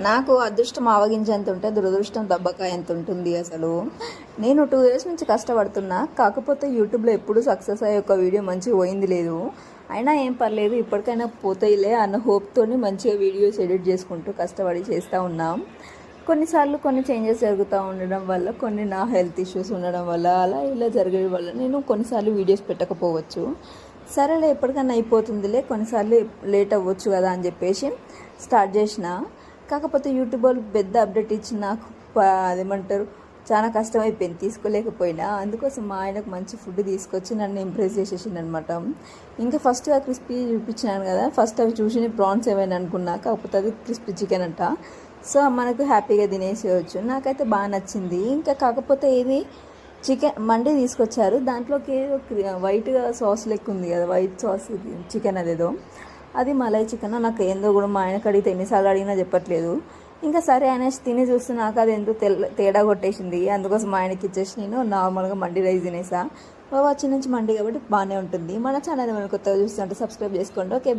నాకు అదృష్టం ఆవగించేంత ఉంటే దురదృష్టం దెబ్బకాయ ఎంత ఉంటుంది అసలు. నేను 2 ఇయర్స్ నుంచి కష్టపడుతున్నా, కాకపోతే యూట్యూబ్లో ఎప్పుడు సక్సెస్ అయ్యే ఒక వీడియో మంచిగా పోయింది లేదు. అయినా ఏం పర్లేదు, ఇప్పటికైనా పోతాయిలే అన్న హోప్తోని మంచిగా వీడియోస్ ఎడిట్ చేసుకుంటూ కష్టపడి చేస్తూ ఉన్నాం. కొన్నిసార్లు కొన్ని చేంజెస్ జరుగుతూ ఉండడం వల్ల, కొన్ని నా హెల్త్ ఇష్యూస్ ఉండడం వల్ల, అలా ఇలా జరిగే వల్ల నేను కొన్నిసార్లు వీడియోస్ పెట్టకపోవచ్చు. సరేలే ఎప్పటికైనా అయిపోతుందిలే, కొన్నిసార్లు లేట్ అవ్వచ్చు కదా అని చెప్పేసి స్టార్ట్ చేసిన. కాకపోతే యూట్యూబ్ వాళ్ళు పెద్ద అప్డేట్ ఇచ్చి నాకు అదేమంటారు చాలా కష్టమైపోయింది తీసుకోలేకపోయినా. అందుకోసం మా ఆయనకు మంచి ఫుడ్ తీసుకొచ్చి నన్ను ఇంప్రెస్ చేసేసింది అనమాట. ఇంకా ఫస్ట్ క్రిస్పీ చూపించినాను కదా, ఫస్ట్ అవి చూసి ప్రాన్స్ ఏమైనా అనుకున్నా, కాకపోతే అది క్రిస్పీ చికెన్ అంట. సో మనకు హ్యాపీగా తినేసేయచ్చు. నాకైతే బాగా నచ్చింది. ఇంకా కాకపోతే ఇది చికెన్ మండి తీసుకొచ్చారు, దాంట్లోకి వైట్గా సాస్ లెక్క ఉంది కదా, వైట్ సాస్ చికెన్ అదేదో, అది మలై చికెన్. నాకు ఏందో కూడా మా ఆయనకు అడిగితే ఎన్నిసార్లు అడిగినా చెప్పట్లేదు. ఇంకా సరే అనేసి తిని చూస్తే నాకు అది ఎంతో తేడా కొట్టేసింది. అందుకోసం మా ఆయనకి ఇచ్చేసి నేను నార్మల్గా మండి రైస్ తినేసా. వచ్చి నుంచి మండి కాబట్టి బాగానే ఉంటుంది. మన ఛానల్ ఏమైనా కొత్తగా చూస్తుంటే సబ్స్క్రైబ్ చేసుకోండి. ఓకే.